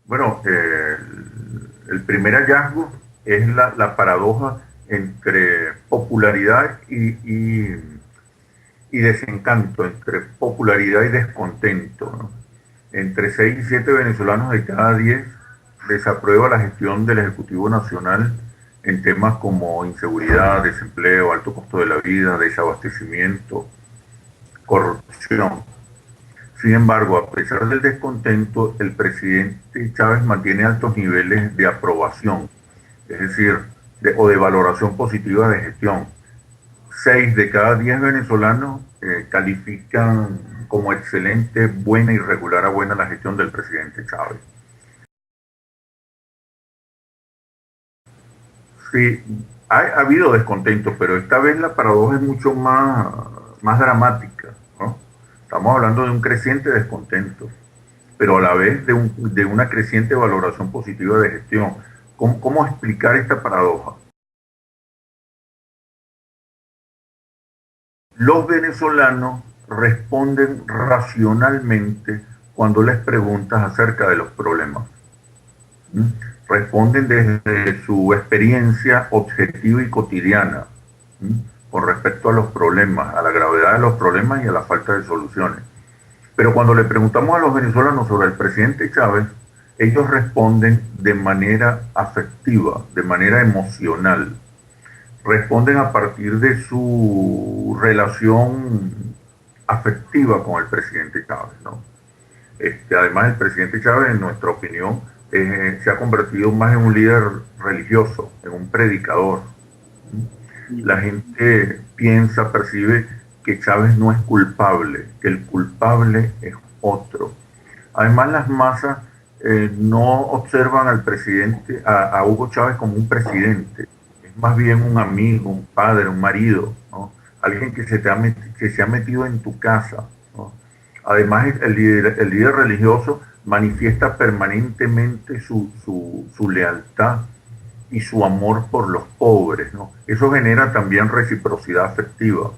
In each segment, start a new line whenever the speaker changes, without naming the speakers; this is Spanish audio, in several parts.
Bueno, el primer hallazgo es la paradoja entre popularidad y desencanto, entre popularidad y descontento, ¿no? Entre 6 y 7 venezolanos de cada 10 desaprueba la gestión del Ejecutivo Nacional en temas como inseguridad, desempleo, alto costo de la vida, desabastecimiento, corrupción. Sin embargo, a pesar del descontento, el presidente Chávez mantiene altos niveles de aprobación, es decir, o de valoración positiva de gestión. 6 de cada 10 venezolanos califican como excelente, buena y regular a buena la gestión del presidente Chávez. Sí, ha habido descontento, pero esta vez la paradoja es mucho más dramática, ¿no? Estamos hablando de un creciente descontento, pero a la vez de una creciente valoración positiva de gestión. ¿Cómo explicar esta paradoja? Los venezolanos responden racionalmente cuando les preguntas acerca de los problemas. ¿Mm? Responden desde su experiencia objetiva y cotidiana, ¿mm? Con respecto a los problemas, a la gravedad de los problemas y a la falta de soluciones. Pero cuando le preguntamos a los venezolanos sobre el presidente Chávez, ellos responden de manera afectiva, de manera emocional. Responden a partir de su relación afectiva con el presidente Chávez, ¿no? Además, el presidente Chávez, en nuestra opinión, se ha convertido más en un líder religioso, en un predicador. La gente piensa, percibe que Chávez no es culpable, que el culpable es otro. Además, las masas no observan al presidente, a Hugo Chávez como un presidente, es más bien un amigo, un padre, un marido, ¿no? Alguien que se ha metido en tu casa, ¿no? Además, el líder religioso manifiesta permanentemente su lealtad y su amor por los pobres, ¿no? Eso genera también reciprocidad afectiva.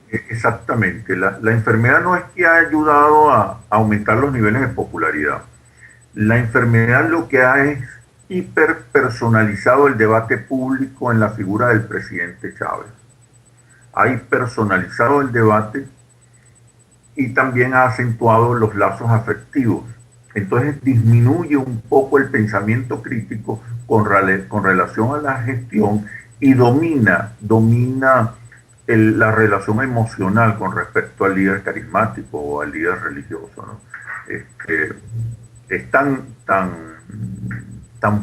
Exactamente, la enfermedad no es que ha ayudado a aumentar los niveles de popularidad. La enfermedad lo que ha es hiperpersonalizado el debate público en la figura del presidente Chávez. Ha hiperpersonalizado el debate y también ha acentuado los lazos afectivos. Entonces disminuye un poco el pensamiento crítico con relación a la gestión y domina la relación emocional con respecto al líder carismático o al líder religioso, ¿no? Este, es tan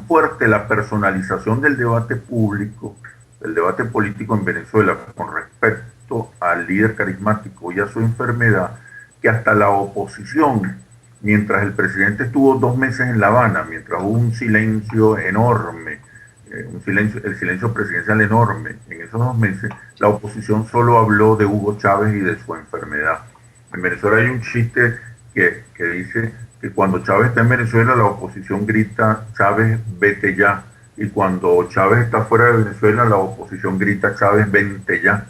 fuerte la personalización del debate público, del debate político en Venezuela con respecto al líder carismático y a su enfermedad, que hasta la oposición, mientras el presidente estuvo 2 meses en La Habana, mientras hubo un silencio enorme, el silencio presidencial enorme, en esos 2 meses, la oposición solo habló de Hugo Chávez y de su enfermedad. En Venezuela hay un chiste que dice que cuando Chávez está en Venezuela, la oposición grita, Chávez, vete ya. Y cuando Chávez está fuera de Venezuela, la oposición grita, Chávez, vente ya.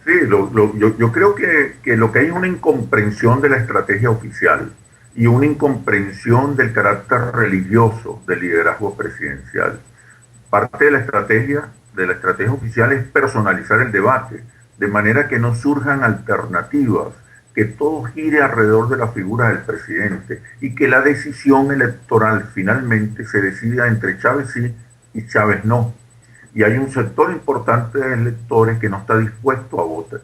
Sí, yo creo que lo que hay es una incomprensión de la estrategia oficial y una incomprensión del carácter religioso del liderazgo presidencial. Parte de la estrategia oficial es personalizar el debate, de manera que no surjan alternativas, que todo gire alrededor de la figura del presidente y que la decisión electoral finalmente se decida entre Chávez sí y Chávez no. Y hay un sector importante de electores que no está dispuesto a votar,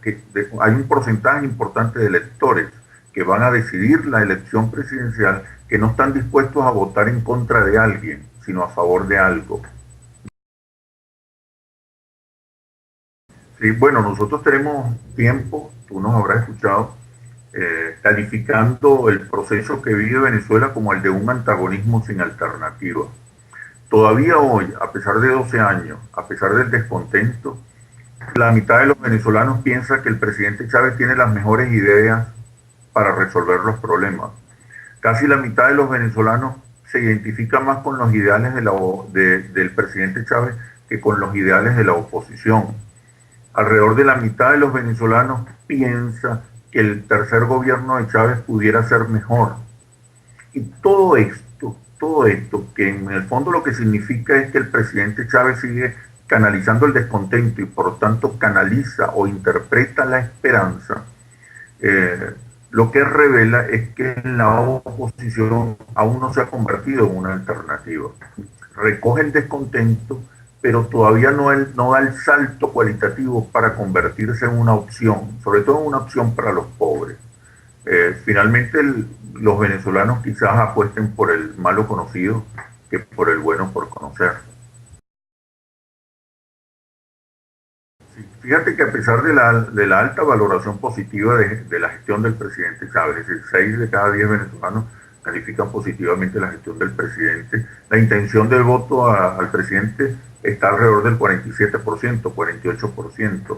hay un porcentaje importante de electores que van a decidir la elección presidencial que no están dispuestos a votar en contra de alguien, sino a favor de algo. Sí, bueno, nosotros tenemos tiempo, tú nos habrás escuchado, calificando el proceso que vive Venezuela como el de un antagonismo sin alternativa. Todavía hoy, a pesar de 12 años, a pesar del descontento, la mitad de los venezolanos piensa que el presidente Chávez tiene las mejores ideas para resolver los problemas. Casi la mitad de los venezolanos se identifica más con los ideales del presidente Chávez que con los ideales de la oposición. alrededor de la mitad de los venezolanos piensa que el tercer gobierno de Chávez pudiera ser mejor. Y todo esto, que en el fondo lo que significa es que el presidente Chávez sigue canalizando el descontento y por lo tanto canaliza o interpreta la esperanza, eh, lo que revela es que la oposición aún no se ha convertido en una alternativa. Recoge el descontento, pero todavía no da el salto cualitativo para convertirse en una opción, sobre todo en una opción para los pobres. Finalmente, los venezolanos quizás apuesten por el malo conocido que por el bueno por conocer. Fíjate que a pesar de la alta valoración positiva de la gestión del presidente Chávez, es decir, 6 de cada 10 venezolanos califican positivamente la gestión del presidente, la intención del voto al presidente está alrededor del 47%, 48%.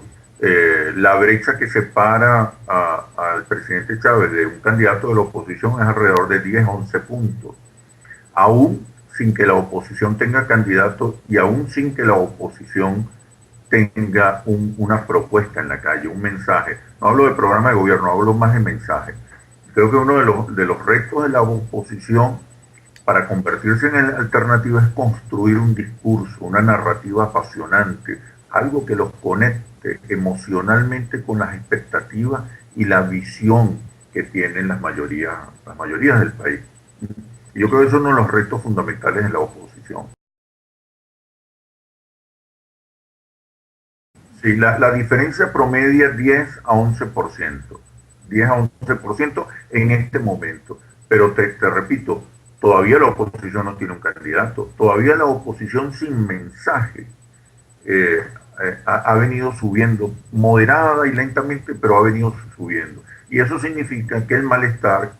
La brecha que separa al presidente Chávez de un candidato de la oposición es alrededor de 10, 11 puntos. Aún sin que la oposición tenga candidato y aún sin que la oposición tenga una propuesta en la calle, un mensaje. No hablo de programa de gobierno, hablo más de mensaje. Creo que uno de los retos de la oposición para convertirse en alternativa es construir un discurso, una narrativa apasionante, algo que los conecte emocionalmente con las expectativas y la visión que tienen las mayorías del país. Y yo creo que eso es uno de los retos fundamentales en la oposición. Sí, la diferencia promedia 10 a 11%. 10 a 11% en este momento. Pero te repito, todavía la oposición no tiene un candidato. Todavía la oposición sin mensaje ha venido subiendo moderada y lentamente, pero ha venido subiendo. Y eso significa que el malestar,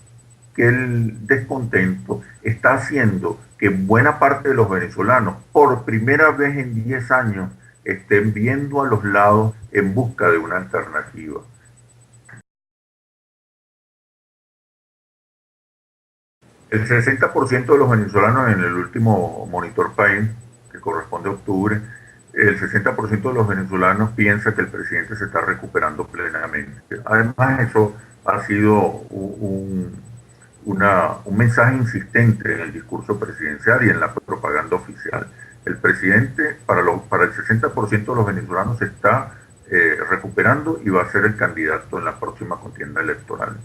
que el descontento está haciendo que buena parte de los venezolanos, por primera vez en 10 años, estén viendo a los lados en busca de una alternativa. El 60% de los venezolanos en el último Monitor País, que corresponde a octubre, el 60% de los venezolanos piensa que el presidente se está recuperando plenamente. Además, eso ha sido un mensaje insistente en el discurso presidencial y en la propaganda oficial. El presidente, para el 60% de los venezolanos, se está recuperando y va a ser el candidato en la próxima contienda electoral.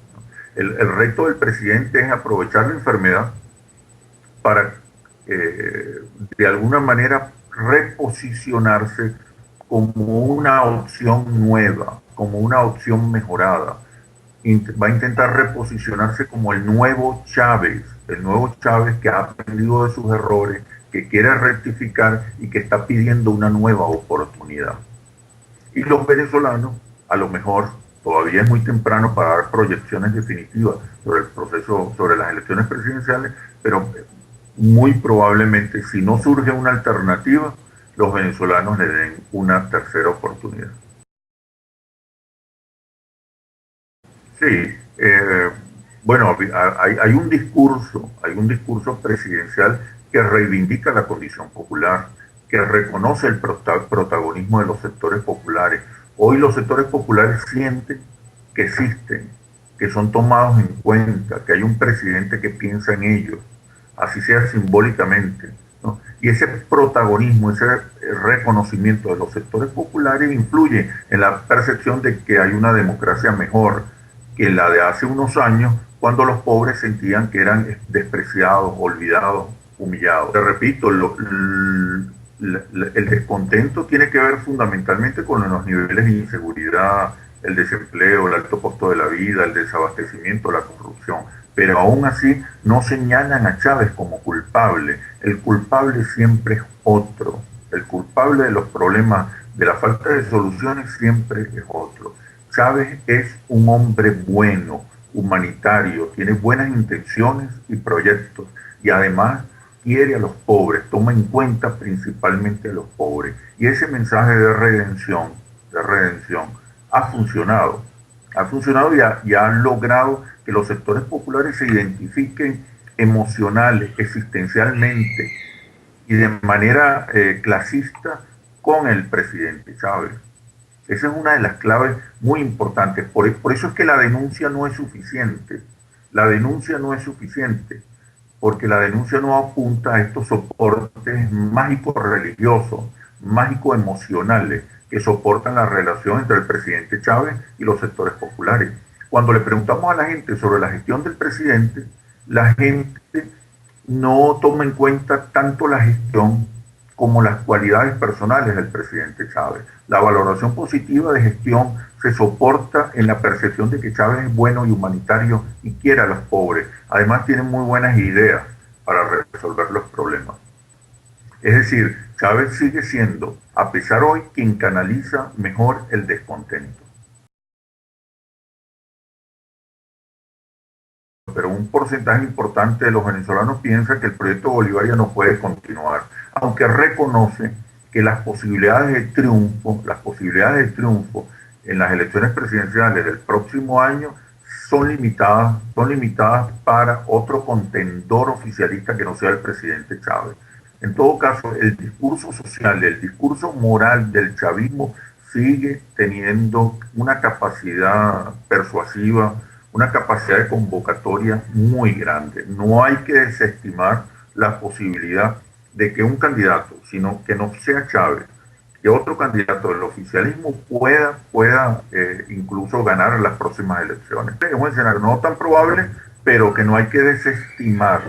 El reto del presidente es aprovechar la enfermedad para, de alguna manera, reposicionarse como una opción nueva, como una opción mejorada. Va a intentar reposicionarse como el nuevo Chávez que ha aprendido de sus errores, que quiere rectificar y que está pidiendo una nueva oportunidad. Y los venezolanos, a lo mejor todavía es muy temprano para dar proyecciones definitivas sobre el proceso, sobre las elecciones presidenciales, pero muy probablemente si no surge una alternativa, los venezolanos le den una tercera oportunidad. Sí, bueno, hay un discurso presidencial que reivindica la condición popular, que reconoce el protagonismo de los sectores populares. Hoy los sectores populares sienten que existen, que son tomados en cuenta, que hay un presidente que piensa en ellos, así sea simbólicamente, ¿no? Y ese protagonismo, ese reconocimiento de los sectores populares influye en la percepción de que hay una democracia mejor que la de hace unos años, cuando los pobres sentían que eran despreciados, olvidados, humillados. Te repito, el descontento tiene que ver fundamentalmente con los niveles de inseguridad, el desempleo, el alto costo de la vida, el desabastecimiento, la corrupción. Pero aún así no señalan a Chávez como culpable. El culpable siempre es otro. El culpable de los problemas, de la falta de soluciones, siempre es otro. Chávez es un hombre bueno, humanitario, tiene buenas intenciones y proyectos y además quiere a los pobres, toma en cuenta principalmente a los pobres. Y ese mensaje de redención, ha funcionado y ha logrado que los sectores populares se identifiquen emocional, existencialmente y de manera clasista con el presidente Chávez. Esa es una de las claves muy importantes. Por eso es que la denuncia no es suficiente. La denuncia no es suficiente, porque la denuncia no apunta a estos soportes mágicos religiosos, mágicos emocionales, que soportan la relación entre el presidente Chávez y los sectores populares. Cuando le preguntamos a la gente sobre la gestión del presidente, la gente no toma en cuenta tanto la gestión como las cualidades personales del presidente Chávez. La valoración positiva de gestión se soporta en la percepción de que Chávez es bueno y humanitario y quiere a los pobres. Además tiene muy buenas ideas para resolver los problemas. Es decir, Chávez sigue siendo, a pesar hoy, quien canaliza mejor el descontento. Pero un porcentaje importante de los venezolanos piensa que el proyecto bolivariano no puede continuar, aunque reconoce que las posibilidades de triunfo en las elecciones presidenciales del próximo año son limitadas para otro contendor oficialista que no sea el presidente Chávez. En todo caso, el discurso social, el discurso moral del chavismo sigue teniendo una capacidad persuasiva, una capacidad de convocatoria muy grande. No hay que desestimar la posibilidad de que un candidato, sino que no sea Chávez, que otro candidato del oficialismo pueda incluso ganar en las próximas elecciones. Es un escenario no tan probable, pero que no hay que desestimar